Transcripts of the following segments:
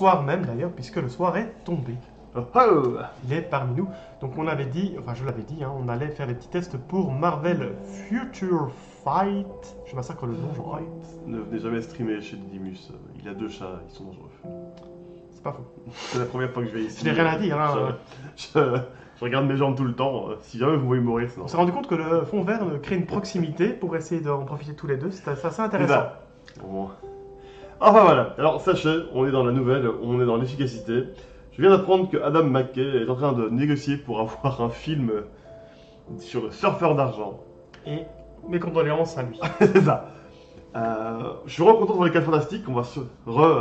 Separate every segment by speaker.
Speaker 1: soir même d'ailleurs, puisque le soir est tombé.
Speaker 2: Oh, oh.
Speaker 1: Il est parmi nous. Donc on avait dit, enfin je l'avais dit, hein, on allait faire des petits tests pour Marvel Future Fight. Je massacre le nom, je crois.
Speaker 2: Ne venez jamais streamer chez Didymus. Il a 2 chats, ils sont dangereux.
Speaker 1: C'est pas faux.
Speaker 2: C'est la première fois que je vais ici.
Speaker 1: Je n'ai rien à dire. Hein.
Speaker 2: Je regarde mes jambes tout le temps. Si jamais vous voyez mourir, c'est
Speaker 1: On s'est rendu compte que le fond vert crée une proximité pour essayer d'en profiter tous les deux. C'est assez intéressant.
Speaker 2: ça. Bon. Enfin voilà. Alors sachez, on est dans la nouvelle, on est dans l'efficacité. Je viens d'apprendre que Adam McKay est en train de négocier pour avoir un film sur le surfeur d'argent.
Speaker 1: Et mes condoléances à lui.
Speaker 2: C'est ça. Je suis vraiment content pour les 4 fantastiques. On va se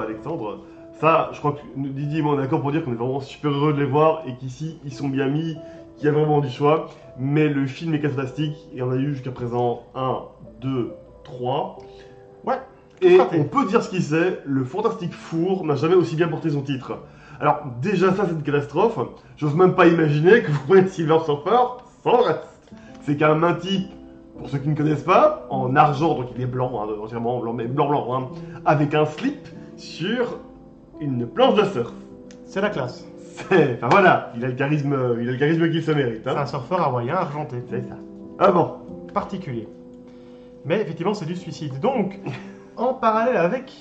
Speaker 2: Alexandre. Ça, je crois que Didi et moi on est d'accord pour dire qu'on est vraiment super heureux de les voir et qu'ici ils sont bien mis, qu'il y a vraiment du choix. Mais le film Les 4 fantastiques, il y en a eu jusqu'à présent 1, 2, 3.
Speaker 1: Ouais.
Speaker 2: Et
Speaker 1: frappé.
Speaker 2: on peut dire ce qu'il c'est, le Fantastic Four n'a jamais aussi bien porté son titre. Alors déjà ça c'est une catastrophe, j'ose même pas imaginer que vous prenez Silver Surfer sans le reste. C'est qu'un main type, pour ceux qui ne connaissent pas, en argent, donc il est blanc, hein, entièrement blanc, mais blanc, hein, avec un slip sur une planche de surf.
Speaker 1: C'est la classe.
Speaker 2: Enfin voilà, il a le charisme qu'il se mérite.
Speaker 1: C'est
Speaker 2: Hein.
Speaker 1: un surfeur hawaïen argenté.
Speaker 2: C'est ça. Ah bon.
Speaker 1: Particulier. Mais effectivement, c'est du suicide. Donc, en parallèle avec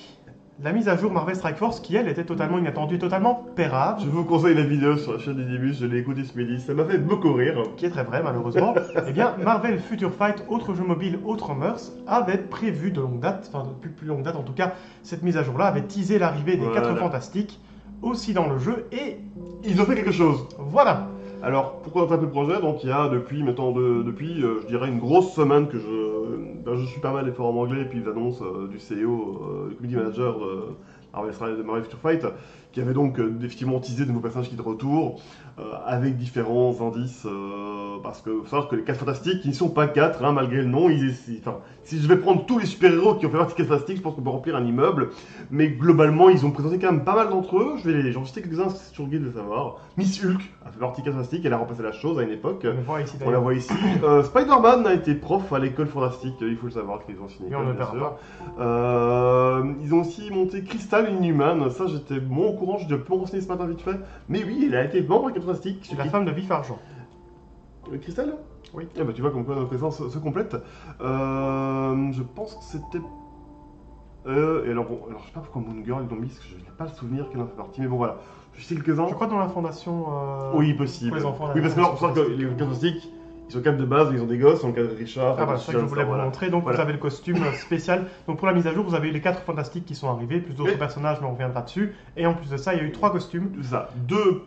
Speaker 1: la mise à jour Marvel Strike Force, qui elle était totalement inattendue et totalement pérave,
Speaker 2: Je vous conseille la vidéo sur la chaîne des débuts, je l'ai écouté ce midi, ça m'a fait beaucoup rire.
Speaker 1: qui est très vrai malheureusement, eh bien Marvel Future Fight, autre jeu mobile, autre mœurs, avait prévu de longue date, enfin depuis plus longue date en tout cas, cette mise à jour-là avait teasé l'arrivée des 4
Speaker 2: Voilà.
Speaker 1: fantastiques aussi dans le jeu, et
Speaker 2: Ils ont fait quelque chose.
Speaker 1: voilà.
Speaker 2: Alors, pour présenter un peu le projet, donc il y a depuis, je dirais une grosse semaine que je suis pas mal les forums anglais et puis les annonces du CEO, du community manager de Marvel Future Fight, qui avait donc effectivement teasé de nouveaux personnages qui étaient de retour, avec différents indices, parce que faut savoir que les 4 fantastiques, ils ne sont pas 4, hein, malgré le nom, enfin, si je vais prendre tous les super-héros qui ont fait partie des 4 fantastiques, je pense qu'on peut remplir un immeuble, mais globalement, ils ont présenté quand même pas mal d'entre eux, j'en citer quelques-uns, c'est sur le guide de savoir. Miss Hulk a fait partie des 4 fantastiques, elle a remplacé la chose à une époque,
Speaker 1: On le voit ici
Speaker 2: on la
Speaker 1: d'ailleurs.
Speaker 2: voit ici. Spider-Man a été prof à l'école fantastique, il faut le savoir, qu'ils ont signé.
Speaker 1: Mais on ne le
Speaker 2: bien
Speaker 1: perd
Speaker 2: sûr.
Speaker 1: pas.
Speaker 2: Ils ont aussi monté Crystal Inhuman, ça j'étais moins au courant, je devais plus me renseigner ce matin vite fait. Mais oui, elle a été membre de l'école fantastique.
Speaker 1: C'est la femme de Vif Argent.
Speaker 2: Crystal.
Speaker 1: Oui.
Speaker 2: Eh ben, tu vois comme quoi nos connaissances se complètent. Je pense que c'était. Et alors, bon, alors je sais pas pourquoi Moon Girl ils l'ont mis, parce que je n'ai pas le souvenir qu'elle en fait partie, mais bon voilà. Je sais quelques-uns.
Speaker 1: Je crois dans la fondation.
Speaker 2: Oui, possible.
Speaker 1: pour les enfants,
Speaker 2: oui,
Speaker 1: la
Speaker 2: parce que alors,
Speaker 1: fondation
Speaker 2: faut savoir que les fantastiques, ils sont quand même de base, ils ont des gosses, dans le cas de Richard.
Speaker 1: Ah bah, c'est ça que je voulais vous
Speaker 2: voilà.
Speaker 1: montrer. Donc
Speaker 2: Voilà.
Speaker 1: vous avez le costume spécial. Donc pour la mise à jour, vous avez eu les 4 fantastiques qui sont arrivés, plus d'autres
Speaker 2: Oui.
Speaker 1: personnages, mais on reviendra dessus. Et en plus de ça, il y a eu 3 costumes.
Speaker 2: C'est ça. 2,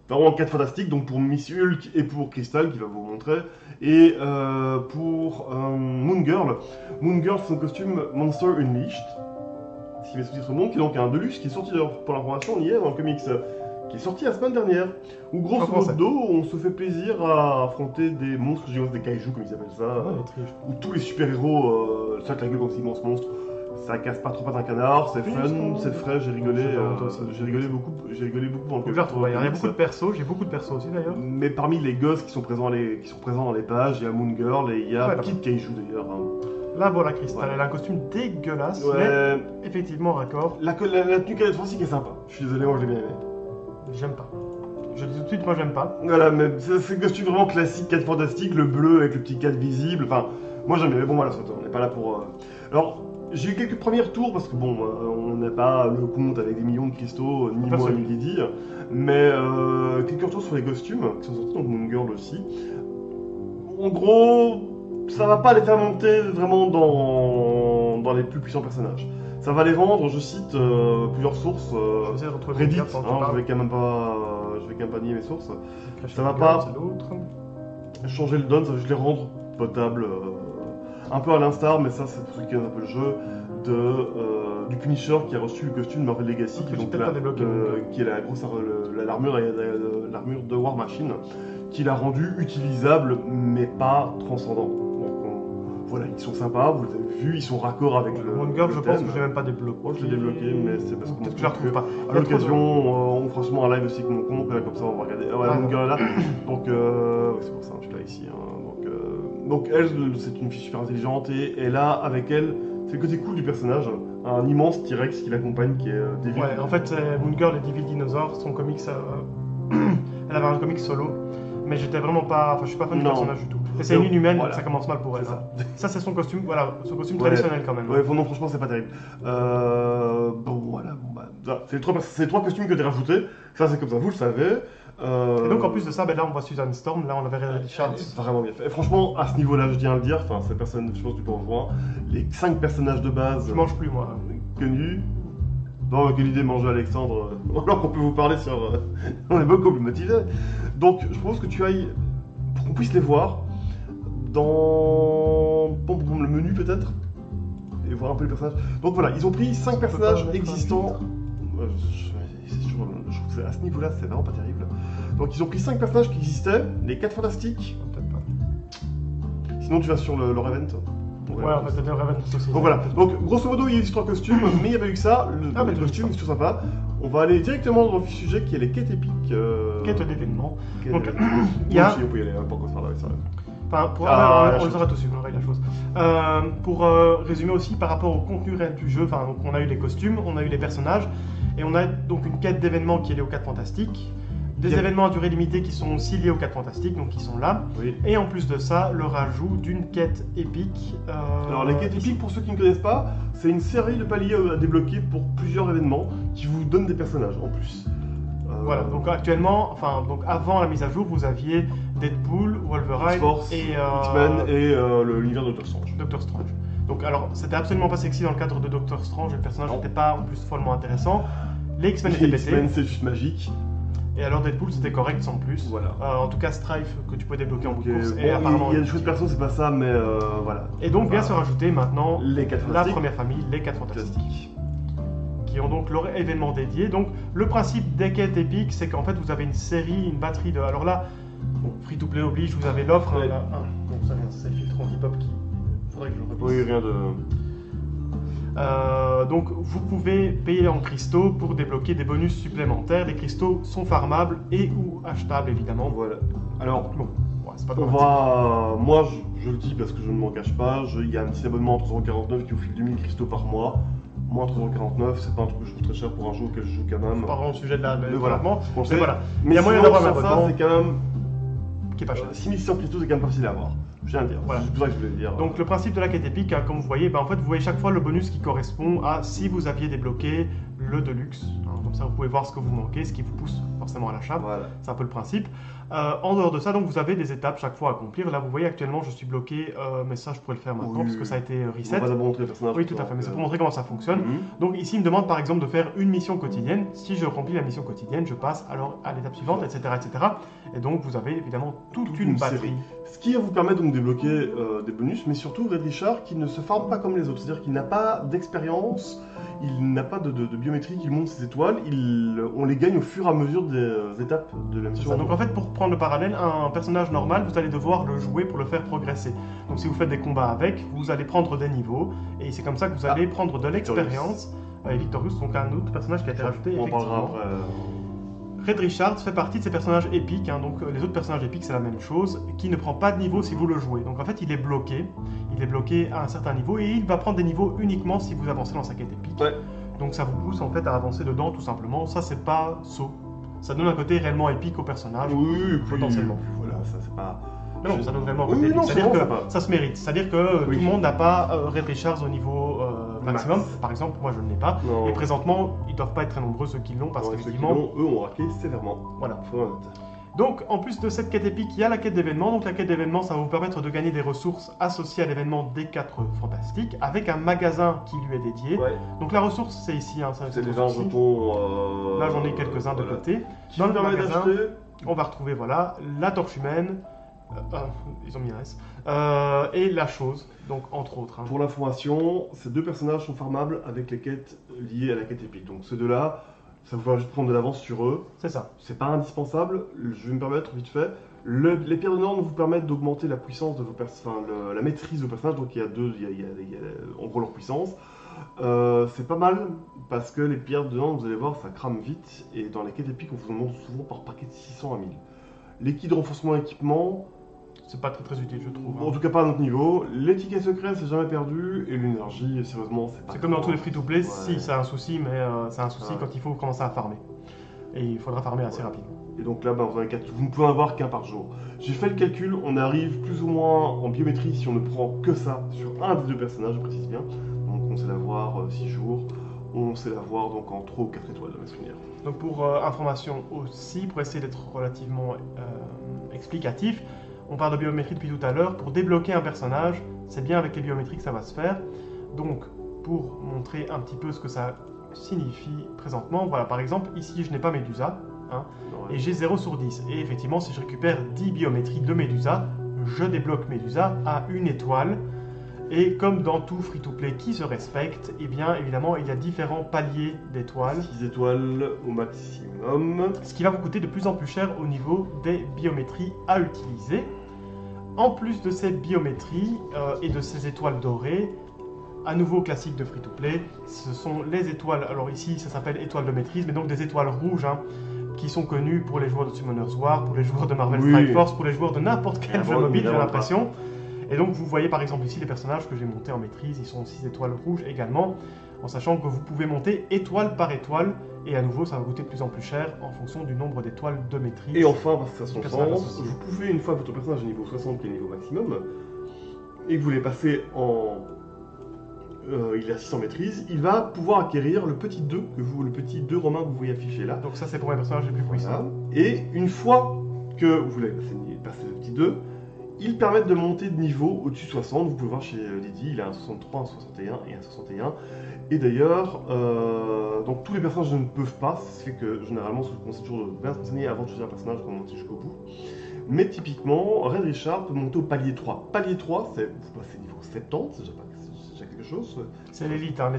Speaker 2: vraiment 4 fantastiques, donc pour Miss Hulk et pour Crystal, qui va vous montrer. Et pour Moon Girl. Moon Girl, c'est un costume Monster Unleashed, ce qui met sous-titre monde, qui est donc un Deluxe, qui est sorti d'ailleurs pour l'information, on y est dans le comics, qui est sorti la semaine dernière. Où grosso
Speaker 1: En français.
Speaker 2: modo, on se fait plaisir à affronter des monstres géants, des kaiju comme ils appellent ça.
Speaker 1: Ouais, triche.
Speaker 2: Où tous les super-héros sortent la gueule contre ces immenses monstres. Ça casse pas trop pas un canard, c'est
Speaker 1: Oui,
Speaker 2: fun,
Speaker 1: parce que-
Speaker 2: c'est frais, j'ai rigolé,
Speaker 1: Je sais pas, toi aussi.
Speaker 2: j'ai rigolé beaucoup dans le
Speaker 1: Faut que je
Speaker 2: comics.
Speaker 1: la retrouve. Il y a beaucoup de persos, j'ai beaucoup de persos aussi d'ailleurs.
Speaker 2: Mais parmi les gosses qui sont présents dans les pages, il y a Moon Girl et il y a
Speaker 1: Ouais,
Speaker 2: Kid Kaiju d'ailleurs. Hein.
Speaker 1: Là voilà Crystal,
Speaker 2: Ouais.
Speaker 1: elle a un costume dégueulasse, mais
Speaker 2: Ouais,
Speaker 1: effectivement raccord.
Speaker 2: la tenue qu'elle est fantastique est sympa. Je suis désolé, moi je l'ai bien aimé.
Speaker 1: J'aime pas. Je dis tout de suite, moi j'aime pas.
Speaker 2: Voilà, mais c'est un costume vraiment classique, 4 fantastique, le bleu avec le petit 4 visible. Enfin, moi j'aime bien, mais bon voilà, on n'est pas là pour. Alors, j'ai eu quelques premiers retours parce que bon, on n'a pas le compte avec des millions de cristaux, ni moi
Speaker 1: Personne.
Speaker 2: ni Didi, mais quelques retours sur les costumes qui sont sortis, donc Moon Girl aussi. En gros, ça va pas les faire monter vraiment dans les plus puissants personnages. Ça va les rendre, je cite plusieurs sources,
Speaker 1: Je vais essayer de retrouver
Speaker 2: Reddit,
Speaker 1: mon gars pendant que tu
Speaker 2: je
Speaker 1: parles.
Speaker 2: vais quand même pas, je vais quand même pas nier mes sources.
Speaker 1: Crash
Speaker 2: ça va
Speaker 1: Girl,
Speaker 2: pas.
Speaker 1: c'est l'autre.
Speaker 2: Changer le don, ça veut juste les rendre potables, un peu à l'instar, mais ça c'est pour ceux qui connaissent un peu le jeu, du Punisher qui a reçu le costume Marvel Legacy,
Speaker 1: Ok,
Speaker 2: qui est
Speaker 1: j'ai
Speaker 2: donc
Speaker 1: peut-être pas débloqué.
Speaker 2: qui est la grosse l'armure de War Machine, qui l'a rendu utilisable mais pas transcendant. Donc voilà, ils sont sympas, vous les avez vus, ils sont raccords avec le.
Speaker 1: Moon Girl,
Speaker 2: le
Speaker 1: je pense
Speaker 2: thème.
Speaker 1: que je l'ai même pas débloqué.
Speaker 2: Moi je l'ai débloqué, mais c'est parce que
Speaker 1: Peut-être que je la retrouve pas.
Speaker 2: à l'occasion, on fera sûrement un live aussi avec mon compte, comme ça on va regarder. Ah ouais,
Speaker 1: Ouais,
Speaker 2: Moon Girl est là. Donc c'est pour ça, je suis là ici. Hein. Donc elle, c'est une fille super intelligente et elle a avec elle, c'est le côté cool du personnage, un immense T-Rex qui l'accompagne, qui est Devil.
Speaker 1: Ouais, en fait, Moon Girl et Devil Dinosaur, son comics, elle avait un comic solo, mais j'étais vraiment pas, enfin, je suis pas fan du
Speaker 2: Non.
Speaker 1: personnage du tout. Et c'est une
Speaker 2: Donc,
Speaker 1: inhumaine,
Speaker 2: voilà.
Speaker 1: donc ça commence mal pour elle.
Speaker 2: C'est ça.
Speaker 1: Ça, c'est son costume, voilà, son costume
Speaker 2: Ouais.
Speaker 1: traditionnel quand même.
Speaker 2: Ouais, non, franchement, c'est pas terrible. Bon, voilà, ça, c'est les trois costumes que j'ai rajoutés. Ça, c'est comme ça, vous le savez.
Speaker 1: Et donc en plus de ça, ben là on voit Susan Storm, là on avait Richard.
Speaker 2: Vraiment bien fait. Et franchement, à ce niveau-là, je tiens à le dire, enfin, ces personnes, je pense que tu peux en voir, les 5 personnages de base
Speaker 1: Je mange plus moi.
Speaker 2: connus. Non, quelle idée, manger Alexandre. Alors qu'on peut vous parler sur. On est beaucoup plus motivés. Donc, je propose que tu ailles, pour qu'on puisse les voir, dans le menu peut-être, et voir un peu les personnages. Donc voilà, ils ont pris 5 personnages
Speaker 1: mettre un
Speaker 2: existants. Je trouve que à ce niveau-là, c'est vraiment pas terrible. Donc, ils ont pris 5 personnages qui existaient, les 4 fantastiques.
Speaker 1: Peut-être pas.
Speaker 2: Sinon, tu vas sur leur event.
Speaker 1: Ouais, en fait, c'était Raven aussi.
Speaker 2: Donc voilà, donc grosso modo il y a eu 3 costumes, mais il n'y a pas eu que ça,
Speaker 1: mais
Speaker 2: le costume c'est tout sympa. On va aller directement dans le sujet qui est les quêtes épiques.
Speaker 1: Quête d'événements.
Speaker 2: Quêtes
Speaker 1: Donc,
Speaker 2: d'événements.
Speaker 1: il y a-
Speaker 2: Aussi, on peut y aller, pas encore par là, ça.
Speaker 1: Enfin, pour,
Speaker 2: Ah, la
Speaker 1: on
Speaker 2: chose.
Speaker 1: les aura tous eu, on aura eu la chose. Pour résumer aussi par rapport au contenu réel du jeu, enfin, donc, on a eu les costumes, on a eu les personnages, et on a donc une quête d'événements qui est liée aux 4 fantastiques, des
Speaker 2: Bien.
Speaker 1: événements à durée limitée qui sont aussi liés aux 4 fantastiques, donc qui sont là,
Speaker 2: Oui.
Speaker 1: et en plus de ça, le rajout d'une quête épique.
Speaker 2: Alors les quêtes épiques, pour ceux qui ne connaissent pas, c'est une série de paliers à débloquer pour plusieurs événements qui vous donnent des personnages en plus.
Speaker 1: Voilà, donc actuellement, enfin, donc avant la mise à jour, vous aviez Deadpool, Wolverine
Speaker 2: X-Force,
Speaker 1: et
Speaker 2: X-Men et l'univers de Doctor Strange.
Speaker 1: Doctor Strange. Donc alors, c'était absolument pas sexy dans le cadre de Doctor Strange, le personnage
Speaker 2: Non.
Speaker 1: n'était pas en plus follement intéressant. Les X-Men étaient
Speaker 2: Les
Speaker 1: pétés,
Speaker 2: X-Men c'est juste magique.
Speaker 1: et alors Deadpool c'était correct sans plus.
Speaker 2: Voilà.
Speaker 1: En tout cas, Strife que tu pouvais débloquer en bout de
Speaker 2: Donc,
Speaker 1: course,
Speaker 2: bon,
Speaker 1: et apparemment.
Speaker 2: il y a des choses perso, c'est pas ça, mais voilà.
Speaker 1: Et donc vient
Speaker 2: Voilà.
Speaker 1: se rajouter maintenant
Speaker 2: Les 4
Speaker 1: la
Speaker 2: fantastiques.
Speaker 1: première famille, les 4 fantastiques,
Speaker 2: Fantastiques.
Speaker 1: qui ont donc leur événement dédié. Donc le principe des quêtes épiques, c'est qu'en fait vous avez une série, une batterie de. Alors là, bon, free to play oblige, vous avez l'offre.
Speaker 2: Ouais.
Speaker 1: Là. Ah, bon, ça vient, c'est le filtre anti-pop qui. Faudrait que je le replisse.
Speaker 2: Oui, rien de.
Speaker 1: Donc vous pouvez payer en cristaux pour débloquer des bonus supplémentaires. Les cristaux sont farmables et ou achetables évidemment.
Speaker 2: Voilà. Alors,
Speaker 1: Bon, ouais, c'est pas
Speaker 2: on
Speaker 1: dramatique.
Speaker 2: va. Moi, je le dis parce que je ne m'en cache pas. Il y a un petit abonnement à 3,49€ qui vous file 2000 cristaux par mois. Moi, 3,49€, c'est pas un truc que je trouve très cher pour un jeu auquel je joue quand même.
Speaker 1: C'est pas vraiment le sujet de la
Speaker 2: Mais voilà.
Speaker 1: développement.
Speaker 2: On
Speaker 1: Mais
Speaker 2: sait.
Speaker 1: voilà,
Speaker 2: Mais
Speaker 1: il y a moyen
Speaker 2: sinon,
Speaker 1: d'avoir un
Speaker 2: sans ça,
Speaker 1: abonnement
Speaker 2: c'est quand même.
Speaker 1: qui est pas cher.
Speaker 2: 6600 cristaux, c'est quand même pas facile à avoir. Je viens de dire.
Speaker 1: Voilà.
Speaker 2: C'est pour ça que je voulais le dire.
Speaker 1: Donc le principe de la quête épique, hein, comme vous voyez, ben, en fait vous voyez chaque fois le bonus qui correspond à si vous aviez débloqué le Deluxe. Hein, comme ça vous pouvez voir ce que vous manquez, ce qui vous pousse forcément à l'achat.
Speaker 2: Voilà.
Speaker 1: C'est un peu le principe. En dehors de ça, donc vous avez des étapes chaque fois à accomplir. Là vous voyez actuellement je suis bloqué, mais ça je pourrais le faire maintenant
Speaker 2: Oui,
Speaker 1: parce que ça a été
Speaker 2: On
Speaker 1: reset.
Speaker 2: va d'abord montrer le personnage.
Speaker 1: Oui tout à fait, mais c'est pour montrer comment ça fonctionne.
Speaker 2: Mhm.
Speaker 1: Donc ici, il me demande par exemple de faire une mission quotidienne. Si je remplis la mission quotidienne, je passe alors à l'étape suivante, etc., etc. Et donc vous avez évidemment toute une batterie.
Speaker 2: série. Ce qui vous permet donc de débloquer des bonus, mais surtout Red Richard qui ne se forme pas comme les autres. C'est-à-dire qu'il n'a pas d'expérience, il n'a pas de biométrie, il monte ses étoiles, on les gagne au fur et à mesure des étapes de la
Speaker 1: C'est
Speaker 2: mission.
Speaker 1: ça. Donc en fait, pour prendre le parallèle, un personnage normal, vous allez devoir le jouer pour le faire progresser. Donc si vous faites des combats avec, vous allez prendre des niveaux, et c'est comme ça que vous allez prendre de l'expérience. Et Victorious, donc un autre personnage qui a été rajouté.
Speaker 2: On en parlera
Speaker 1: effectivement.
Speaker 2: après.
Speaker 1: Red Richard fait partie de ces personnages épiques, hein, donc les autres personnages épiques c'est la même chose, qui ne prend pas de niveau si vous le jouez. Donc en fait il est bloqué à un certain niveau et il va prendre des niveaux uniquement si vous avancez dans sa quête épique.
Speaker 2: Ouais.
Speaker 1: Donc ça vous pousse en fait à avancer dedans tout simplement, ça c'est pas saut. Ça donne un côté réellement épique au personnage.
Speaker 2: Oui, et puis,
Speaker 1: potentiellement.
Speaker 2: puis voilà, ça c'est pas.
Speaker 1: Mais non, ça donne vraiment un
Speaker 2: Oui,
Speaker 1: côté
Speaker 2: non,
Speaker 1: épique.
Speaker 2: c'est
Speaker 1: C'est-à-dire
Speaker 2: bon,
Speaker 1: que
Speaker 2: ça va.
Speaker 1: ça se mérite. C'est-à-dire que
Speaker 2: Oui.
Speaker 1: tout le monde n'a pas Red Richards au niveau maximum.
Speaker 2: Max.
Speaker 1: Par exemple, moi je ne l'ai pas.
Speaker 2: Non.
Speaker 1: Et présentement, ils doivent pas être très nombreux ceux qui l'ont parce
Speaker 2: Ouais, ceux qui
Speaker 1: qu'effectivement.
Speaker 2: l'ont, eux ont raqué sévèrement.
Speaker 1: Voilà.
Speaker 2: Faut honnête.
Speaker 1: Donc, en plus de cette quête épique, il y a la quête d'événements. Donc, la quête d'événements, ça va vous permettre de gagner des ressources associées à l'événement des 4 fantastiques, avec un magasin qui lui est dédié.
Speaker 2: Ouais.
Speaker 1: Donc, la ressource, c'est ici. Hein,
Speaker 2: C'est les 20 jetons.
Speaker 1: Là, j'en ai quelques-uns de
Speaker 2: voilà.
Speaker 1: côté.
Speaker 2: Qui
Speaker 1: Dans
Speaker 2: vous
Speaker 1: le
Speaker 2: permet
Speaker 1: magasin,
Speaker 2: d'acheter.
Speaker 1: on va retrouver, voilà, la torche humaine. Ils ont mis un S. Et la chose, donc, entre autres. Hein.
Speaker 2: Pour l'information, ces deux personnages sont farmables avec les quêtes liées à la quête épique. Donc, ces deux-là, ça vous fera juste prendre de l'avance sur eux.
Speaker 1: C'est ça.
Speaker 2: C'est pas indispensable. Je vais me permettre vite fait. Les pierres de Nord vous permettent d'augmenter la puissance de vos la maîtrise de vos personnages. Donc il y a deux, il y a en gros leur puissance. C'est pas mal parce que les pierres de Nord, vous allez voir, ça crame vite. Et dans les quêtes épiques, on vous en demande souvent par paquet de 600 à 1000. Les kits de renforcement équipement
Speaker 1: c'est pas très utile, je trouve.
Speaker 2: En tout cas, pas à notre niveau. Les tickets secrets, c'est jamais perdu. Et l'énergie, sérieusement, c'est pas.
Speaker 1: C'est comme dans tous les free-to-play,
Speaker 2: Ouais.
Speaker 1: si c'est un souci, mais c'est un souci
Speaker 2: Ouais.
Speaker 1: quand il faut commencer à farmer. Et il faudra farmer assez rapidement.
Speaker 2: Et donc là, vous ne pouvez en avoir qu'un par jour. J'ai fait le calcul, on arrive plus ou moins en biométrie si on ne prend que ça sur un des deux personnages, je précise bien. Donc on sait l'avoir 6 jours, on sait l'avoir donc en 3 ou 4 étoiles de ma souvenir.
Speaker 1: Donc pour information aussi, pour essayer d'être relativement explicatif, on parle de biométrie depuis tout à l'heure. Pour débloquer un personnage, c'est bien avec les biométries que ça va se faire. Donc pour montrer un petit peu ce que ça signifie présentement, voilà, par exemple ici je n'ai pas Médusa, hein,
Speaker 2: Ouais.
Speaker 1: et j'ai 0 sur 10. Et effectivement, si je récupère 10 biométries de Médusa, je débloque Médusa à 1 étoile. Et comme dans tout free-to-play qui se respecte, eh bien évidemment il y a différents paliers d'étoiles,
Speaker 2: 6 étoiles au maximum.
Speaker 1: ce qui va vous coûter de plus en plus cher au niveau des biométries à utiliser. En plus de ces biométries et de ces étoiles dorées, à nouveau classique de free-to-play, ce sont les étoiles, alors ici ça s'appelle étoiles de maîtrise, mais donc des étoiles rouges, hein, qui sont connues pour les joueurs de Summoner's War, pour les joueurs de Marvel
Speaker 2: Oui.
Speaker 1: Strike Force, pour les joueurs de n'importe quel jeu mobile, j'ai
Speaker 2: évidemment
Speaker 1: l'impression. Et donc vous voyez par exemple ici les personnages que j'ai montés en maîtrise, ils sont 6 étoiles rouges également, en sachant que vous pouvez monter étoile par étoile, et à nouveau ça va coûter de plus en plus cher en fonction du nombre d'étoiles de maîtrise.
Speaker 2: Et enfin, parce que ça a son
Speaker 1: personnage
Speaker 2: sens,
Speaker 1: associé.
Speaker 2: vous pouvez, une fois que votre personnage est niveau 60, qui est le niveau maximum, et que vous voulez passer en. Il est à 600 maîtrise, il va pouvoir acquérir le petit 2, le petit 2 romain que vous voyez affiché là.
Speaker 1: Donc ça c'est pour mes personnages les plus puissants.
Speaker 2: Voilà. Et une fois que vous voulez passer le petit 2, ils permettent de monter de niveau au-dessus de 60. Vous pouvez voir chez Didi, il a un 63, un 61 et un 61. Et d'ailleurs, donc tous les personnages ne peuvent pas, ce qui fait que généralement, je vous conseille toujours de bien se renseigner avant de choisir un personnage pour monter jusqu'au bout. Mais typiquement, Red Richard peut monter au palier 3. Palier 3, c'est vous passez niveau 70, c'est déjà quelque chose.
Speaker 1: C'est l'élite, hein.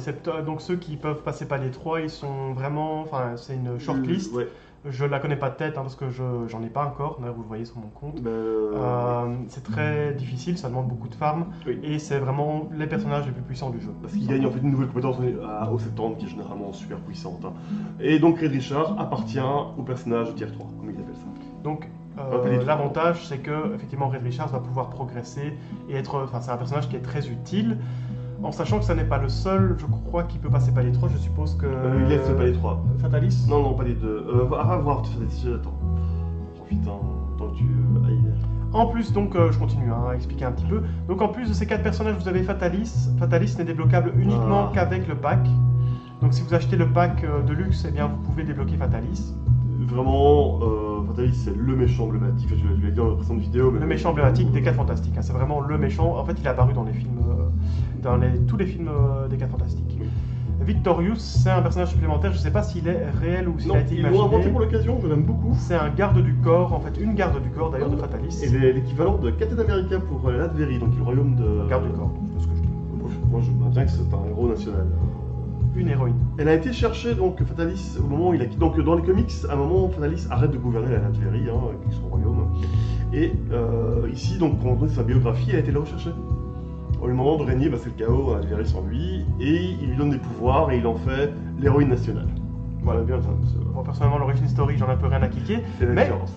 Speaker 1: Donc ceux qui peuvent passer pas les 3, ils sont vraiment, enfin c'est une shortlist.
Speaker 2: Ouais.
Speaker 1: Je la connais pas de tête, hein, parce que j'en ai pas encore, d'ailleurs vous le voyez sur mon compte. C'est très difficile, ça demande beaucoup de farm,
Speaker 2: Oui.
Speaker 1: et c'est vraiment les personnages les plus puissants du jeu.
Speaker 2: Parce qu'il gagne en fait une nouvelle compétence au 70 qui est généralement super puissante. Hein. Et donc Red Richard appartient au personnage tier 3, comme ils appellent ça.
Speaker 1: Donc
Speaker 2: peu les 3.
Speaker 1: l'avantage c'est que effectivement Red Richard va pouvoir progresser et être, enfin c'est un personnage qui est très utile. En sachant que ça n'est pas le seul, je crois, qui peut passer pas les 3, je suppose que...
Speaker 2: Il laisse pas les 3.
Speaker 1: Fatalis.
Speaker 2: Non, non, pas les 2. Va voir, tu fais des sujets, attends. Profite, hein, tant que tu ailles.
Speaker 1: En plus, donc, je continue à expliquer un petit peu. Donc, en plus de ces 4 personnages, vous avez Fatalis. Fatalis n'est débloquable uniquement qu'avec le pack. Donc, si vous achetez le pack de luxe, eh bien, vous pouvez débloquer Fatalis.
Speaker 2: Vraiment, Fatalis, c'est le méchant emblématique. Enfin, je l'ai dit dans la précédente vidéo. Mais
Speaker 1: Le méchant emblématique des 4 Fantastiques, hein. C'est vraiment le méchant. En fait, il est apparu dans les films, tous les films des 4 Fantastiques.
Speaker 2: Oui.
Speaker 1: Victorious, c'est un personnage supplémentaire. Je ne sais pas s'il est réel ou s'il
Speaker 2: non,
Speaker 1: a été
Speaker 2: ils l'ont inventé
Speaker 1: imaginé.
Speaker 2: pour l'occasion, je l'aime beaucoup.
Speaker 1: C'est un garde du corps, en fait, une garde du corps d'ailleurs de Fatalis.
Speaker 2: Et l'équivalent de Captain America pour Latverie, donc le royaume de.
Speaker 1: Garde du corps, c'est ce que je dis.
Speaker 2: Moi, je me bien que c'est un héros national.
Speaker 1: Une héroïne.
Speaker 2: Elle a été cherchée, donc Fatalis, au moment où il a quitté. Donc dans les comics, à un moment, Fatalis arrête de gouverner la Latverie, hein, avec son royaume. Et ici, donc, quand on connaît sa biographie, elle a été la recherchée. Au moment de régner, c'est le chaos, la Latverie sans lui, et il lui donne des pouvoirs et il en fait l'héroïne nationale. Voilà, bien ça.
Speaker 1: Bon, personnellement, l'origin story, j'en ai un peu rien à cliquer.
Speaker 2: C'est la
Speaker 1: Mais
Speaker 2: différence.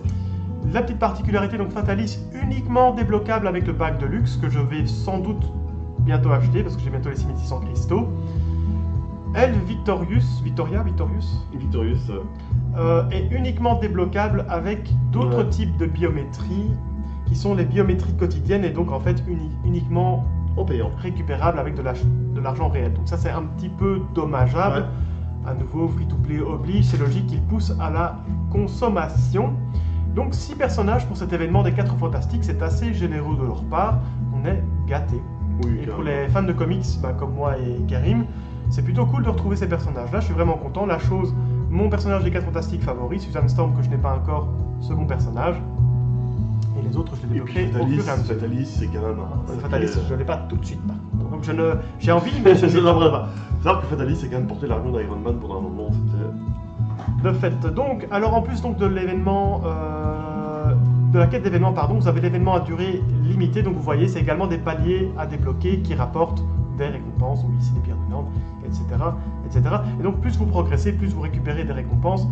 Speaker 1: la petite particularité, donc Fatalis, uniquement débloquable avec le pack de luxe, que je vais sans doute bientôt acheter, parce que j'ai bientôt les 6600 cristaux. Elle, Victorious, est uniquement débloquable avec d'autres
Speaker 2: Ouais.
Speaker 1: types de biométrie, qui sont les biométries quotidiennes, et donc en fait uniquement
Speaker 2: En payant.
Speaker 1: récupérable avec de l'argent réel. Donc ça c'est un petit peu dommageable.
Speaker 2: Ouais.
Speaker 1: À nouveau, free-to-play oblige, c'est logique qu'il pousse à la consommation. Donc 6 personnages pour cet événement des 4 Fantastiques, c'est assez généreux de leur part, on est gâtés.
Speaker 2: Oui,
Speaker 1: Et pour
Speaker 2: carrément.
Speaker 1: les fans de comics, comme moi et Karim, c'est plutôt cool de retrouver ces personnages-là, je suis vraiment content. La chose, mon personnage des 4 Fantastiques favori, Susan Storm, que je n'ai pas encore, second personnage. Et les autres, je les
Speaker 2: Et puis
Speaker 1: débloquerai au fur et à mesure.
Speaker 2: Fatalis, c'est quand même un.
Speaker 1: Fatalis, je ne l'ai pas tout de suite par contre. Donc j'ai envie, mais
Speaker 2: Je
Speaker 1: je
Speaker 2: ne
Speaker 1: ne
Speaker 2: l'aimerais pas. C'est vrai que Fatalis, c'est quand même porté l'armure d'Iron Man pendant un moment. C'était.
Speaker 1: de fait. Donc, alors en plus donc de l'événement, de la quête d'événement, pardon, vous avez l'événement à durée limitée. Donc vous voyez, c'est également des paliers à débloquer qui rapportent des récompenses, ou ici des pierres de viande, etc., etc. Et donc plus vous progressez, plus vous récupérez des récompenses.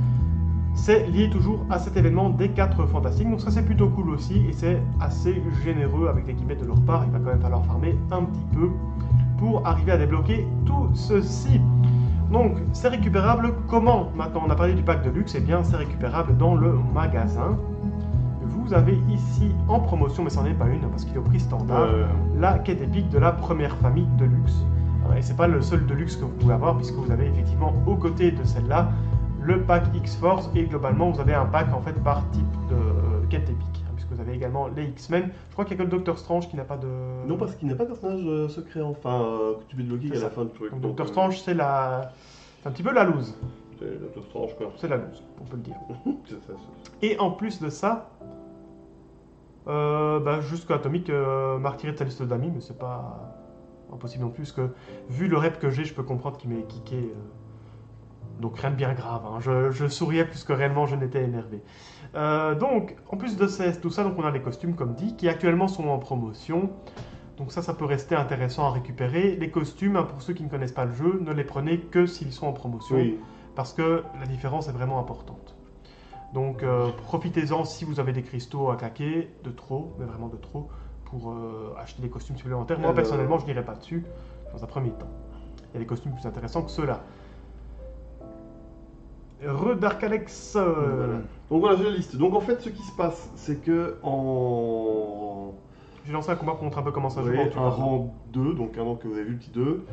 Speaker 1: c'est lié toujours à cet événement des 4 fantastiques. Donc ça c'est plutôt cool aussi et c'est assez généreux avec les guillemets de leur part. Il va quand même falloir farmer un petit peu pour arriver à débloquer tout ceci. Donc c'est récupérable comment? Maintenant on a parlé du pack de luxe, et bien c'est récupérable dans le magasin. Vous avez ici en promotion, mais ce n'en est pas une parce qu'il est au prix standard, la quête épique de la première famille de luxe. Et c'est pas le seul de luxe que vous pouvez avoir, puisque vous avez effectivement aux côtés de celle-là le pack X-Force, et globalement vous avez un pack en fait par type de quête épique, puisque vous avez également les X-Men. Je crois qu'il n'y a que le Docteur Strange qui n'a pas de...
Speaker 2: Non, parce qu'il n'a pas de personnage secret, enfin, que tu peux débloquer à la fin du truc.
Speaker 1: Donc Docteur Strange c'est la... c'est un petit peu la loose.
Speaker 2: C'est Docteur Strange quoi.
Speaker 1: C'est la loose, on peut le dire.
Speaker 2: C'est ça.
Speaker 1: Et en plus de ça, jusqu'à Atomic m'a retiré de sa liste d'amis, mais c'est pas impossible non plus, parce que vu le rep que j'ai, je peux comprendre qu'il m'ait kické. Donc rien de bien grave, hein. Je souriais plus que réellement je n'étais énervé. Donc, en plus de tout ça, donc on a les costumes, comme dit, qui actuellement sont en promotion. Donc ça peut rester intéressant à récupérer. Les costumes, hein, pour ceux qui ne connaissent pas le jeu, ne les prenez que s'ils sont en promotion, parce que la différence est vraiment importante. Donc profitez-en si vous avez des cristaux à claquer, de trop, mais vraiment de trop, pour acheter des costumes supplémentaires. Moi personnellement, je n'irai pas dessus dans un premier temps. Il y a des costumes plus intéressants que ceux-là. Dark Alex.
Speaker 2: Voilà. Donc voilà, j'ai la liste. Donc en fait, ce qui se passe, c'est que
Speaker 1: j'ai lancé un combat pour montrer un peu comment ça joue.
Speaker 2: Un rang 2, donc un rang que vous avez vu, le petit 2.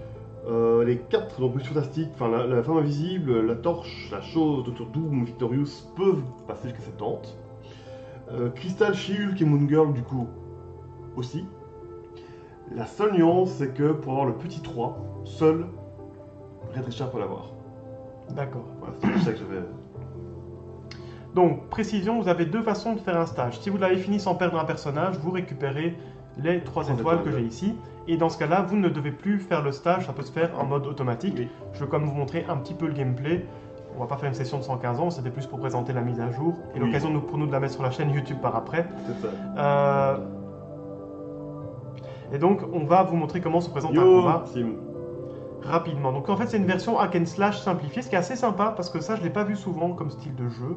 Speaker 2: Les 4, donc plus fantastiques, enfin la femme invisible, la torche, la chose, Dr. Doom, Victorious peuvent passer jusqu'à 70. Crystal, She-Hulk et Moon Girl, du coup, aussi. La seule nuance, c'est que pour avoir le petit 3, seul Red Richard peut l'avoir.
Speaker 1: D'accord.
Speaker 2: Voilà, c'est tout ça que j'avais.
Speaker 1: Donc, précision, vous avez 2 façons de faire un stage. Si vous l'avez fini sans perdre un personnage, vous récupérez les 3 étoiles que j'ai ici. Et dans ce cas-là, vous ne devez plus faire le stage, ça peut se faire en mode automatique.
Speaker 2: Oui.
Speaker 1: Je veux quand même vous montrer un petit peu le gameplay. On va pas faire une session de 115 ans, c'était plus pour présenter la mise à jour et l'occasion pour nous de la mettre sur la chaîne YouTube par après.
Speaker 2: C'est ça.
Speaker 1: Et donc, on va vous montrer comment se présente un combat
Speaker 2: Sim.
Speaker 1: rapidement. Donc en fait, c'est une version hack and slash simplifiée, ce qui est assez sympa parce que ça, je l'ai pas vu souvent comme style de jeu.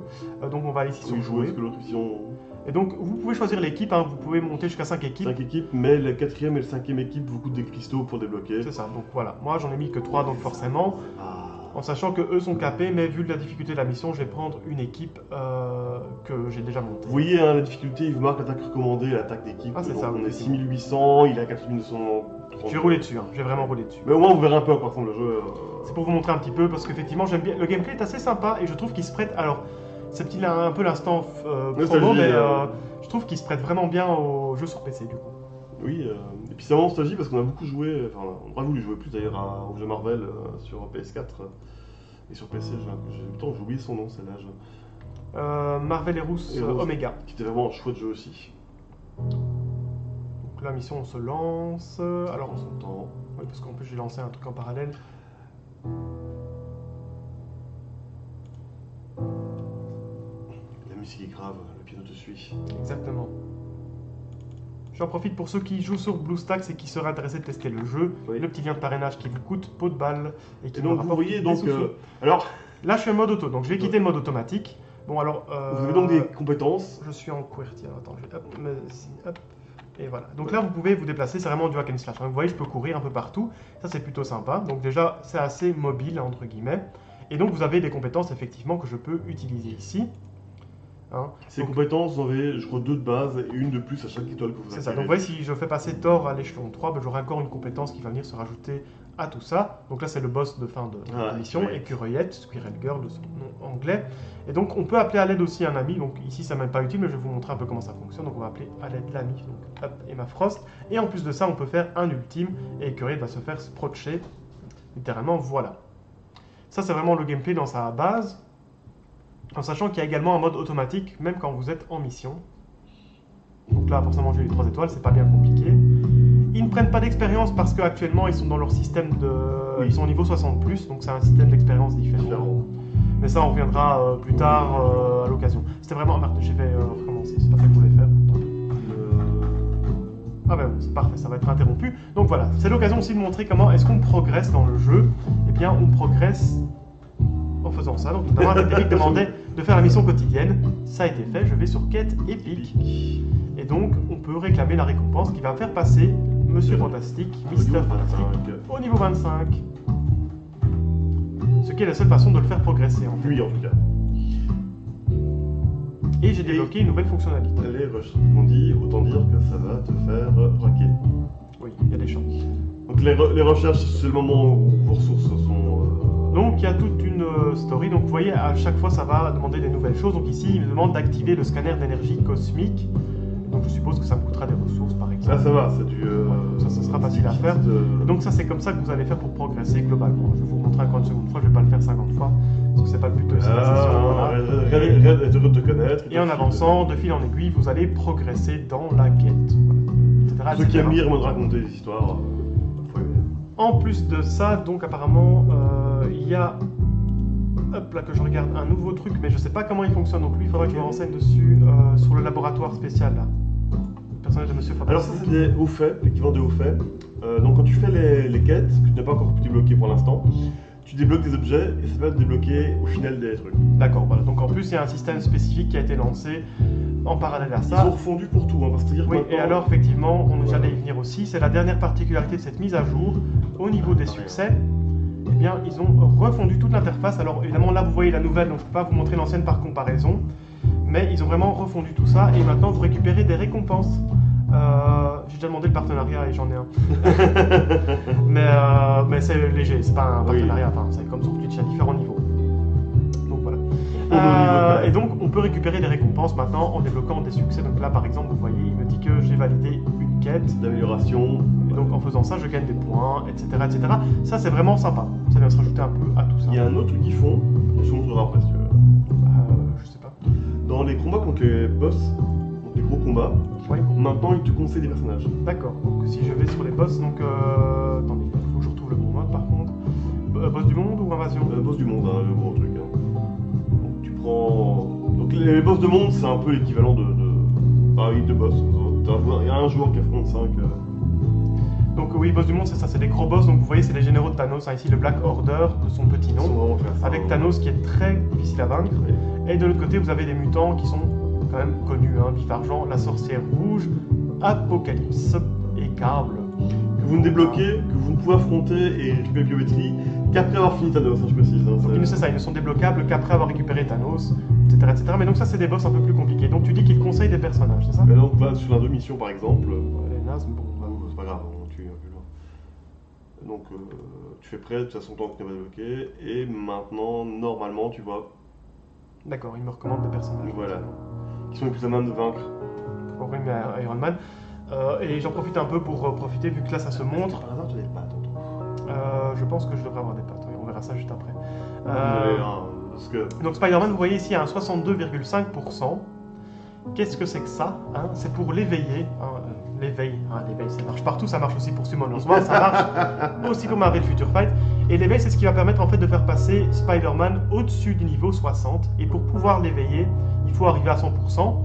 Speaker 1: Donc on va aller ici sur jouer.
Speaker 2: Parce que l'autre option.
Speaker 1: Et donc, vous pouvez choisir l'équipe, hein, vous pouvez monter jusqu'à 5 équipes.
Speaker 2: 5 équipes, mais la 4e et la 5e équipe vous coûtent des cristaux pour débloquer.
Speaker 1: C'est ça, donc voilà. Moi, j'en ai mis que 3, donc forcément, en sachant que eux sont capés, mais vu la difficulté de la mission, je vais prendre une équipe que j'ai déjà montée.
Speaker 2: Vous voyez, hein, la difficulté, il vous marque l'attaque recommandée, l'attaque d'équipe.
Speaker 1: Ah, c'est ça.
Speaker 2: On est 6800, il a 4900.
Speaker 1: Je vais rouler dessus, hein. Je vais vraiment rouler dessus.
Speaker 2: Mais au moins, vous verrez un peu à quoi ressemble le jeu.
Speaker 1: C'est pour vous montrer un petit peu, parce qu'effectivement, j'aime bien. Le gameplay est assez sympa et je trouve qu'il se prête. Alors, c'est petit là, un peu l'instant promo, mais je trouve qu'il se prête vraiment bien au jeu sur PC du coup.
Speaker 2: Oui, et puis c'est vraiment nostalgie parce qu'on a beaucoup joué, enfin on aurait voulu jouer plus d'ailleurs au jeu Marvel sur PS4 et sur PC, j'ai oublié son nom celle-là.
Speaker 1: Marvel Heroes Omega.
Speaker 2: Qui était vraiment un chouette jeu aussi.
Speaker 1: Donc la mission on se lance, alors on s'entend, oui parce qu'en plus j'ai lancé un truc en parallèle.
Speaker 2: La musique est grave, le piano te suit.
Speaker 1: Exactement. J'en profite pour ceux qui jouent sur BlueStacks et qui seraient intéressés de tester le jeu. Oui. Le petit lien de parrainage qui vous coûte peau de balle et qui
Speaker 2: donc vous voyez donc alors
Speaker 1: là je suis en mode auto, donc je vais quitter le mode automatique. Bon alors
Speaker 2: vous avez donc des compétences.
Speaker 1: Je suis en QWERTY, attends, je vais hop, et voilà. Donc là vous pouvez vous déplacer, c'est vraiment du hack and slash. Donc, vous voyez, je peux courir un peu partout. Ça c'est plutôt sympa. Donc déjà c'est assez mobile entre guillemets. Et donc vous avez des compétences effectivement que je peux utiliser ici. Hein.
Speaker 2: Ces compétences, vous en avez, je crois, 2 de base et une de plus à chaque étoile que vous avez.
Speaker 1: C'est ça, donc vous voyez, si je fais passer Thor à l'échelon 3, ben, j'aurai encore une compétence qui va venir se rajouter à tout ça. Donc là, c'est le boss de fin de la mission, Écureuillette, Squirrel Girl de son nom anglais. Et donc, on peut appeler à l'aide aussi un ami. Donc ici, ça n'est même pas utile, mais je vais vous montrer un peu comment ça fonctionne. Donc on va appeler à l'aide l'ami, donc hop, Emma Frost. Et en plus de ça, on peut faire un ultime, et Écureuillette va se faire scrotcher. Littéralement, voilà. Ça, c'est vraiment le gameplay dans sa base. En sachant qu'il y a également un mode automatique, même quand vous êtes en mission. Donc là, forcément, j'ai eu les 3 étoiles, c'est pas bien compliqué. Ils ne prennent pas d'expérience parce qu'actuellement, ils sont dans leur système de... Oui. Ils sont au niveau 60+, donc c'est un système d'expérience différent. Mais ça, on reviendra plus tard à l'occasion. C'était vraiment... Merde, j'ai fait recommencer, c'est pas ça que je voulais faire. Ah ben c'est parfait, ça va être interrompu. Donc voilà, c'est l'occasion aussi de montrer comment est-ce qu'on progresse dans le jeu. Eh bien, on progresse... en faisant ça. Donc notamment, Eric demandait de faire la mission quotidienne. Ça a été fait, je vais sur quête épique. Et donc, on peut réclamer la récompense qui va faire passer Monsieur Fantastique, Mister Fantastique, au niveau 25. Ce qui est la seule façon de le faire progresser en fait.
Speaker 2: Lui en tout cas.
Speaker 1: Et j'ai débloqué une nouvelle fonctionnalité.
Speaker 2: Les recherches, on dit, autant dire que ça va te faire raquer.
Speaker 1: Oui, il y a des chances.
Speaker 2: Donc les recherches, c'est le moment où vos ressources sont...
Speaker 1: Donc il y a toute une story, donc vous voyez à chaque fois ça va demander des nouvelles choses. Donc ici il me demande d'activer le scanner d'énergie cosmique. Donc je suppose que ça me coûtera des ressources par exemple.
Speaker 2: Là ça va, c'est du...
Speaker 1: ça sera facile à faire. Et donc ça c'est comme ça que vous allez faire pour progresser globalement. Je vais vous montrer encore une seconde fois, je vais pas le faire 50 fois. Parce que c'est pas le but de cette session. Voilà.
Speaker 2: Rien de te connaître.
Speaker 1: Et en avançant de fil en aiguille, vous allez progresser dans la quête. Voilà, etc.,
Speaker 2: Ceux qui aiment lire me raconter des histoires.
Speaker 1: En plus de ça, donc apparemment, il y a, hop là que je regarde, un nouveau truc, mais je sais pas comment il fonctionne donc lui, il faudra que je me renseigne dessus sur le laboratoire spécial là. Le personnage de Monsieur Fantastique.
Speaker 2: Alors ça c'est des hauts faits, l'équivalent de hauts faits. Donc quand tu fais les quêtes, que tu n'as pas encore pu débloquer pour l'instant, tu débloques des objets et ça va te débloquer au final des trucs.
Speaker 1: D'accord, voilà. Donc en plus il y a un système spécifique qui a été lancé en parallèle à ça.
Speaker 2: Ils ont refondu pour tout, hein, parce que dire
Speaker 1: oui,
Speaker 2: maintenant...
Speaker 1: et alors effectivement, j'allais y venir aussi, c'est la dernière particularité de cette mise à jour, au niveau des succès, eh bien ils ont refondu toute l'interface. Alors évidemment là vous voyez la nouvelle, donc je ne peux pas vous montrer l'ancienne par comparaison, mais ils ont vraiment refondu tout ça et maintenant vous récupérez des récompenses. J'ai déjà demandé le partenariat et j'en ai un. mais c'est léger, c'est pas un partenariat, enfin, c'est comme sur Twitch à différents niveaux. Donc voilà. Et donc on peut récupérer des récompenses maintenant en débloquant des succès. Donc là par exemple vous voyez il me dit que j'ai validé une quête
Speaker 2: d'amélioration.
Speaker 1: Et donc en faisant ça je gagne des points, etc. etc. Ça c'est vraiment sympa. Ça vient se rajouter un peu à tout ça.
Speaker 2: Il y a un autre truc qu'ils font, on se montrera après si tu veux.
Speaker 1: Je sais pas.
Speaker 2: Dans les combats contre les boss, donc les gros combats, maintenant ils te conseillent des personnages.
Speaker 1: D'accord, donc si je vais sur les boss, donc attendez, il faut que je retrouve le bon mode par contre. Boss du monde ou invasion?
Speaker 2: Boss du monde, hein, le gros truc. Hein. Donc tu prends... Donc les boss de monde c'est un peu l'équivalent de boss. Il y a un joueur qui affronte 5.
Speaker 1: Donc oui, boss du monde c'est ça, c'est des gros boss, donc vous voyez c'est les généraux de Thanos, hein, ici le Black Order de son petit nom, avec Thanos qui est très difficile à vaincre, et de l'autre côté vous avez des mutants qui sont quand même connus, hein, Vif Argent, la sorcière rouge, Apocalypse et Cable.
Speaker 2: Que vous ne débloquez, que vous ne pouvez affronter et récupérer biométrie qu'après avoir fini Thanos, hein, je précise. Hein,
Speaker 1: donc c'est ça, ils ne sont débloquables qu'après avoir récupéré Thanos, etc., etc. Mais donc ça c'est des boss un peu plus compliqués. Donc tu dis qu'ils conseillent des personnages, c'est ça?
Speaker 2: Mais donc là, sur la 2 mission par exemple...
Speaker 1: Les nazes, bon...
Speaker 2: c'est pas grave, tu es un peu là. Donc tu fais prêt, de toute façon tant que tu n'as pas débloqué, et maintenant, normalement, tu vois...
Speaker 1: D'accord, il me recommande des personnages.
Speaker 2: Voilà. Qui sont les plus à même de vaincre.
Speaker 1: Pour mais Iron Man. Et j'en profite un peu pour profiter, vu que là ça se montre.
Speaker 2: Par hasard, tu n'as des pattes,
Speaker 1: je pense que je devrais avoir des pattes, oui, on verra ça juste après.
Speaker 2: Que...
Speaker 1: Donc Spider-Man, vous voyez ici, il y a un 62,5%. Qu'est-ce que c'est que ça, hein? C'est pour l'éveiller. Hein, l'éveil, ça marche partout, ça marche aussi pour Summon en soi, ça marche aussi pour Marvel Future Fight. Et l'éveil, c'est ce qui va permettre en fait de faire passer Spider-Man au-dessus du niveau 60. Et pour pouvoir l'éveiller, il faut arriver à 100%.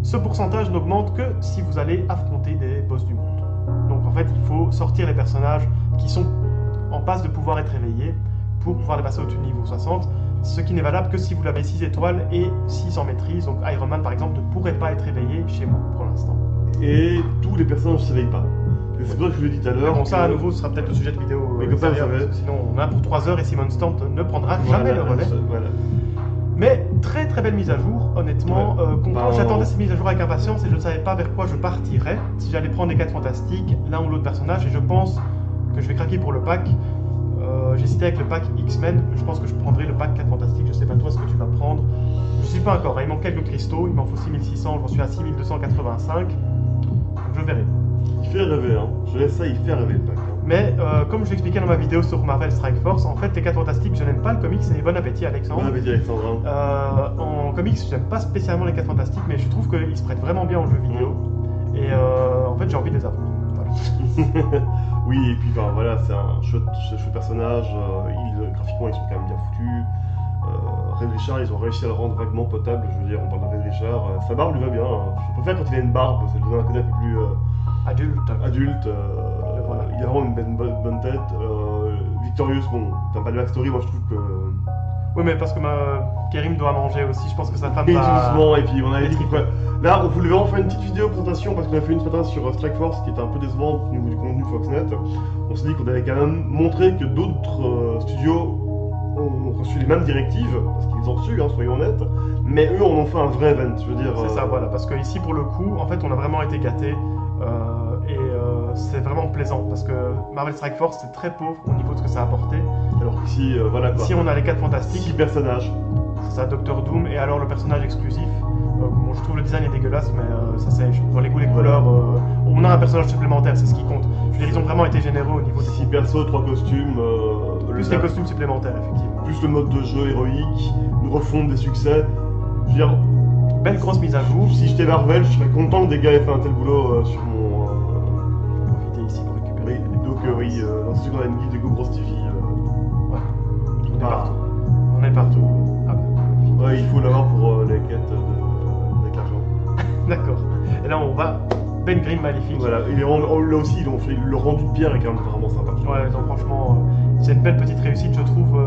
Speaker 1: Ce pourcentage n'augmente que si vous allez affronter des boss du monde. Donc en fait, il faut sortir les personnages qui sont en passe de pouvoir être éveillés pour pouvoir les passer au-dessus du niveau 60. Ce qui n'est valable que si vous l'avez 6 étoiles et 6 en maîtrise. Donc Iron Man par exemple ne pourrait pas être éveillé chez moi pour l'instant.
Speaker 2: Et tous les personnages ne s'éveillent pas. C'est pour ça que je vous l'ai dit tout à l'heure.
Speaker 1: Bon, ça à nouveau ce sera peut-être le sujet de vidéo.
Speaker 2: Mais comme ça, vous savez.
Speaker 1: Sinon on a pour 3 heures et Simon Stamp ne prendra jamais le relais.
Speaker 2: Voilà.
Speaker 1: Mais très très belle mise à jour, honnêtement. J'attendais cette mise à jour avec impatience et je ne savais pas vers quoi je partirais. Si j'allais prendre les 4 fantastiques, l'un ou l'autre personnage, et je pense que je vais craquer pour le pack. J'hésitais avec le pack X-Men, je pense que je prendrai le pack 4 fantastiques, je sais pas toi ce que tu vas prendre. Je sais pas encore, hein. Il manque quelques cristaux, il m'en faut 6600, j'en suis à 6285. Donc je verrai.
Speaker 2: Il fait rêver, hein. Je laisse ça, il fait rêver le pack. Hein.
Speaker 1: Mais comme je l'expliquais dans ma vidéo sur Marvel Strike Force, en fait les 4 fantastiques, je n'aime pas le comics et bon appétit Alexandre.
Speaker 2: Bon appétit Alexandre.
Speaker 1: En comics, je n'aime pas spécialement les 4 fantastiques, mais je trouve qu'ils se prêtent vraiment bien aux jeux vidéo. Et en fait j'ai envie de les avoir. Voilà.
Speaker 2: Oui, et puis ben, voilà, c'est un chouette personnage, graphiquement ils sont quand même bien foutus. Red Richard, ils ont réussi à le rendre vaguement potable, je veux dire, on parle de Red Richard, sa barbe lui va bien, hein. Je préfère quand il a une barbe, ça lui donne un côté un peu plus adulte, voilà. Il a vraiment une bonne tête. Victorious, bon, t'as pas de backstory, moi je trouve que
Speaker 1: Oui, mais parce que Kerim doit manger aussi, je pense que sa femme
Speaker 2: Et
Speaker 1: va...
Speaker 2: doucement, et puis on avait dit
Speaker 1: Explique.
Speaker 2: quoi. Là, on voulait vraiment faire une petite vidéo présentation parce qu'on a fait une ce matin sur Strike Force qui était un peu décevante au niveau du contenu Foxnet. On s'est dit qu'on allait quand même montrer que d'autres studios ont reçu les mêmes directives, parce qu'ils ont reçu, hein, soyons honnêtes, mais eux en ont fait un vrai event, je veux dire.
Speaker 1: C'est ça, voilà, parce que ici pour le coup, en fait, on a vraiment été gâtés c'est vraiment plaisant parce que Marvel Strike Force c'est très pauvre au niveau de ce que ça a apporté.
Speaker 2: Alors qu'ici, voilà quoi.
Speaker 1: Ici, on a les 4 fantastiques,
Speaker 2: 6 personnages.
Speaker 1: c'est ça, Doctor Doom, et alors le personnage exclusif. Bon, je trouve le design est dégueulasse, mais ça c'est dans les goûts, les couleurs. On a un personnage supplémentaire, c'est ce qui compte. Je veux dire, ils ont vraiment été généreux au niveau des
Speaker 2: 6 persos, 3 costumes.
Speaker 1: plus les costumes supplémentaires, effectivement.
Speaker 2: Plus le mode de jeu héroïque, une refonte des succès. Je veux dire,
Speaker 1: Belle grosse mise à jour.
Speaker 2: si j'étais Marvel, je serais content que des gars aient fait un tel boulot sur mon.
Speaker 1: Profitez ici pour récupérer.
Speaker 2: Oui, donc oui, dans ce qu'on a une guide de GoPro TV.
Speaker 1: Ouais. On est
Speaker 2: Ah.
Speaker 1: partout. On est partout. Ah, bah.
Speaker 2: Ouais, il faut l'avoir pour les quêtes avec l'argent.
Speaker 1: D'accord. Et là, on va. Ben Grimm maléfique.
Speaker 2: Voilà, là aussi, ils ont fait le rendu de pierre est quand même vraiment sympa.
Speaker 1: Ouais, non, franchement, c'est une belle petite réussite, je trouve,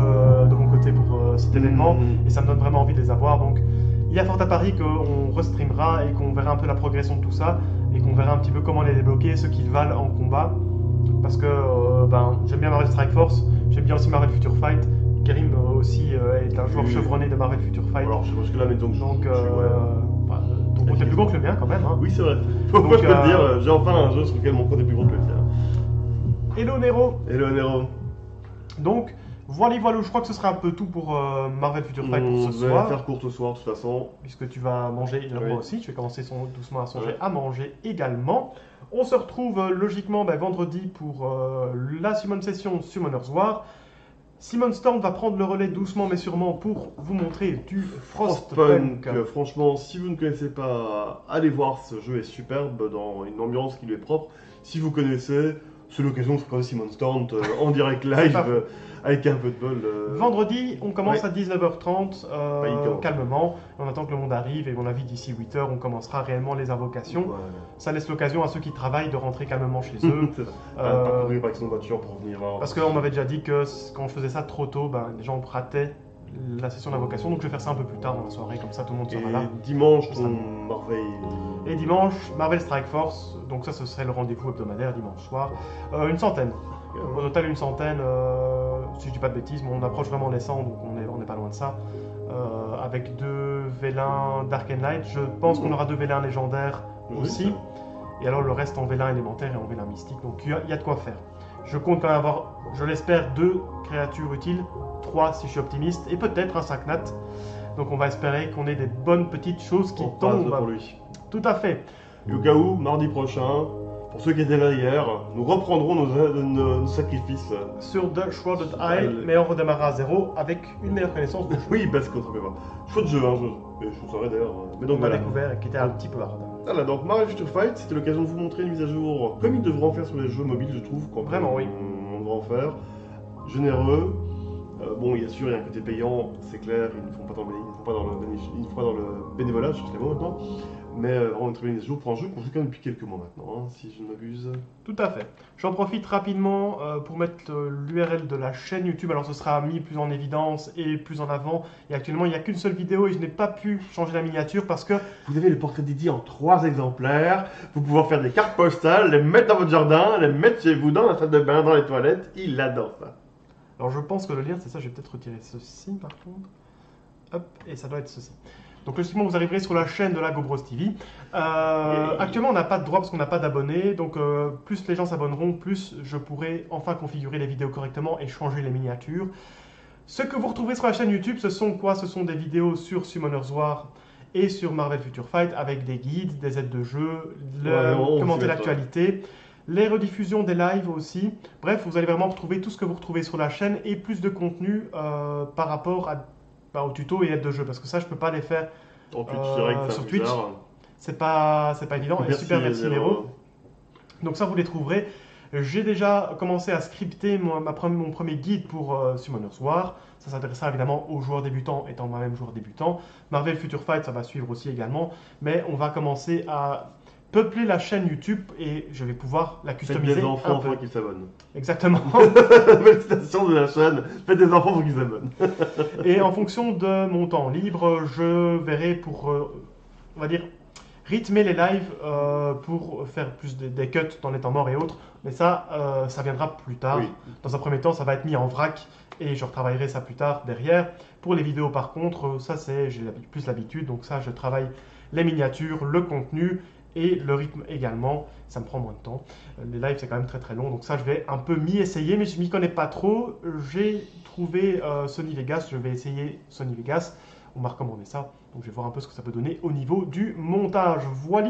Speaker 1: de mon côté pour cet événement. Et ça me donne vraiment envie de les avoir. Donc, il y a fort à parier qu'on restreamera et qu'on verra un peu la progression de tout ça. Et qu'on verra un petit peu comment les débloquer, ce qu'ils valent en combat. Parce que j'aime bien Marvel Strike Force, j'aime bien aussi Marvel Future Fight. Kerim aussi est un joueur
Speaker 2: Oui.
Speaker 1: chevronné de Marvel Future Fight.
Speaker 2: Alors, je pense que là, mais donc.
Speaker 1: Donc,
Speaker 2: ouais.
Speaker 1: ton compte est plus gros que le mien quand même. Hein.
Speaker 2: Oui, c'est vrai. Faut
Speaker 1: Donc,
Speaker 2: pas je peux le dire, j'ai enfin un jeu sur lequel mon compte est plus gros que le tien.
Speaker 1: Hello Nero.
Speaker 2: Hello Nero.
Speaker 1: Donc, voilà, je crois que ce sera un peu tout pour Marvel Future Fight pour ce
Speaker 2: On va
Speaker 1: soir.
Speaker 2: faire court ce soir, de toute façon.
Speaker 1: Puisque tu vas manger, et
Speaker 2: Oui.
Speaker 1: moi aussi, je vais commencer doucement à songer
Speaker 2: Ouais.
Speaker 1: à manger également. On se retrouve logiquement vendredi pour la Summon Session Summoner's War. Simon Storm va prendre le relais doucement mais sûrement pour vous montrer du Frostpunk.
Speaker 2: Franchement, si vous ne connaissez pas, allez voir, ce jeu est superbe dans une ambiance qui lui est propre. Si vous connaissez, c'est l'occasion de se prendre Simon Storm en direct
Speaker 1: C'est
Speaker 2: live
Speaker 1: pas faux.
Speaker 2: avec un peu de bol.
Speaker 1: Vendredi, on commence
Speaker 2: Ouais.
Speaker 1: à 19h30,
Speaker 2: il commence.
Speaker 1: calmement. On attend que le monde arrive et à mon avis d'ici 8h, on commencera réellement les invocations.
Speaker 2: Ouais.
Speaker 1: Ça laisse l'occasion à ceux qui travaillent de rentrer calmement chez eux.
Speaker 2: C'est ça.
Speaker 1: Euh,
Speaker 2: Parcourir avec son voiture pour venir voir.
Speaker 1: Parce qu'on m'avait déjà dit que quand je faisais ça trop tôt, les gens rataient la session d'invocation. Donc je vais faire ça un peu plus tard dans la soirée, comme ça tout le monde
Speaker 2: Et
Speaker 1: sera là.
Speaker 2: dimanche,
Speaker 1: Ça
Speaker 2: ton
Speaker 1: me-
Speaker 2: Marvel.
Speaker 1: Et dimanche, Marvel Strike Force. Donc ça, ce serait le rendez-vous hebdomadaire dimanche soir. Une centaine. Au total, une centaine, si je dis pas de bêtises, mais on approche vraiment les 100, donc on est pas loin de ça. Avec 2 vélins Dark and Light. Je pense qu'on aura 2 vélins légendaires
Speaker 2: Oui,
Speaker 1: aussi.
Speaker 2: ça.
Speaker 1: Et alors le reste en vélin élémentaire et en vélin mystique. Donc il y a de quoi faire. Je compte quand même avoir, je l'espère, 2 créatures utiles, 3 si je suis optimiste, et peut-être un 5 nat. Donc on va espérer qu'on ait des bonnes petites choses qui
Speaker 2: On passe
Speaker 1: tombent.
Speaker 2: pour lui.
Speaker 1: Tout à fait.
Speaker 2: Et au cas où, mardi prochain, pour ceux qui étaient là hier, nous reprendrons nos sacrifices.
Speaker 1: Sur The Shrouded Isle, mais on redémarrera à 0 avec une meilleure connaissance de ce
Speaker 2: Oui, parce qu'on ne savait pas. Chouette jeu, hein, je saurais d'ailleurs. Mais donc
Speaker 1: qu'on a
Speaker 2: voilà.
Speaker 1: découvert et qui était un petit peu hard.
Speaker 2: Voilà, donc Marvel Future Fight, c'était l'occasion de vous montrer une mise à jour comme ils devraient en faire sur les jeux mobiles, je trouve. Quand
Speaker 1: Vraiment, oui.
Speaker 2: On devrait en faire. Généreux. Bon, bien sûr, il y a un côté payant, c'est clair, ils ne font pas dans le bénévolat, je cherche les mots maintenant. Mais vraiment une très belle mise à jour pour un jeu qu'on joue quand même depuis quelques mois maintenant, hein, si je ne m'abuse.
Speaker 1: Tout à fait. J'en profite rapidement pour mettre l'URL de la chaîne YouTube. Alors ce sera mis plus en évidence et plus en avant. Et actuellement, il n'y a qu'une seule vidéo et je n'ai pas pu changer la miniature parce que
Speaker 2: Vous avez le portrait Didi en 3 exemplaires. Vous pouvez faire des cartes postales, les mettre dans votre jardin, les mettre chez vous, dans la salle de bain, dans les toilettes. Il adore ça.
Speaker 1: Alors je pense que le lien c'est ça, je vais peut-être retirer ceci par contre. Hop, et ça doit être ceci. Donc logiquement vous arriverez sur la chaîne de la GoBros TV. Actuellement on n'a pas de droit parce qu'on n'a pas d'abonnés, donc plus les gens s'abonneront, plus je pourrai enfin configurer les vidéos correctement et changer les miniatures. Ce que vous retrouverez sur la chaîne YouTube, ce sont quoi? Ce sont des vidéos sur Summoner's War et sur Marvel Future Fight avec des guides, des aides de jeu, commenter l'actualité. Les rediffusions des lives aussi. Bref, vous allez vraiment retrouver tout ce que vous retrouvez sur la chaîne et plus de contenu par rapport aux tutos et aides de jeu. Parce que ça, je peux pas les faire
Speaker 2: En Twitch, c'est vrai que c'est
Speaker 1: sur
Speaker 2: un peu
Speaker 1: Twitch.
Speaker 2: bizarre.
Speaker 1: C'est pas évident. Et super, merci
Speaker 2: Nero.
Speaker 1: Nero. Donc ça, vous les trouverez. J'ai déjà commencé à scripter mon premier guide pour Summoner's War. Ça s'adressera évidemment aux joueurs débutants, étant moi-même joueur débutant. Marvel Future Fight, ça va suivre aussi également. Mais on va commencer à peupler la chaîne YouTube et je vais pouvoir la
Speaker 2: Faites
Speaker 1: customiser
Speaker 2: des enfants
Speaker 1: un peu.
Speaker 2: pour qu'ils s'abonnent.
Speaker 1: Exactement.
Speaker 2: Félicitations de la chaîne. Faites des enfants pour qu'ils s'abonnent.
Speaker 1: Et en fonction de mon temps libre, je verrai pour, on va dire, rythmer les lives pour faire plus des cuts dans les temps morts et autres. Mais ça viendra plus tard.
Speaker 2: Oui.
Speaker 1: Dans un premier temps, ça va être mis en vrac et je retravaillerai ça plus tard derrière. Pour les vidéos, par contre, ça j'ai plus l'habitude. Donc ça, je travaille les miniatures, le contenu et le rythme également. Ça me prend moins de temps. Les lives, c'est quand même très très long. Donc ça, je vais un peu m'y essayer, mais je m'y connais pas trop. J'ai trouvé Sony Vegas. Je vais essayer Sony Vegas. On m'a recommandé ça. Donc je vais voir un peu ce que ça peut donner au niveau du montage. Voilà,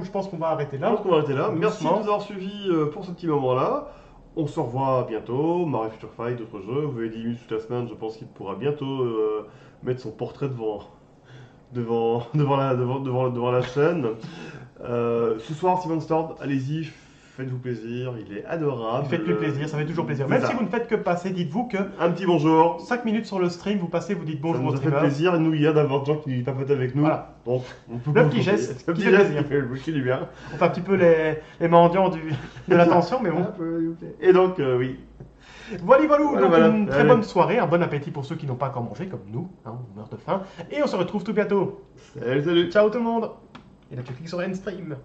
Speaker 1: je pense qu'on va arrêter
Speaker 2: Je
Speaker 1: là.
Speaker 2: pense qu'on va arrêter là. Merci de
Speaker 1: Doucement.
Speaker 2: nous avoir suivis pour ce petit moment-là. On se revoit bientôt. Mario Future Fight, d'autres jeux. Vous avez 10 minutes toute la semaine. Je pense qu'il pourra bientôt mettre son portrait devant la chaîne. Ce soir, Steven Stord, allez-y, faites-vous plaisir. Il est adorable.
Speaker 1: Faites-lui plaisir, ça fait toujours plaisir.
Speaker 2: C'est
Speaker 1: Même
Speaker 2: ça.
Speaker 1: si vous ne faites que passer, dites-vous que
Speaker 2: Un petit bonjour.
Speaker 1: 5 minutes sur le stream, vous passez, vous dites
Speaker 2: Ça
Speaker 1: bonjour
Speaker 2: nous
Speaker 1: au
Speaker 2: a fait
Speaker 1: streamer.
Speaker 2: plaisir. Et nous, il y a d'avoir des gens qui papotent avec nous.
Speaker 1: Voilà.
Speaker 2: Donc, on peut
Speaker 1: Le petit geste
Speaker 2: Le
Speaker 1: qui
Speaker 2: petit
Speaker 1: fait
Speaker 2: geste
Speaker 1: plaisir.
Speaker 2: qui fait du bien.
Speaker 1: On fait un petit peu les mendiants de l'attention, mais bon.
Speaker 2: Et donc, oui.
Speaker 1: Voilà,
Speaker 2: Voilà,
Speaker 1: donc
Speaker 2: voilà.
Speaker 1: une très
Speaker 2: Allez.
Speaker 1: bonne soirée, un bon appétit pour ceux qui n'ont pas encore mangé, comme nous, hein, on meurt de faim. Et on se retrouve tout bientôt.
Speaker 2: Salut, salut.
Speaker 1: Ciao tout le monde. Et là tu cliques sur End Stream.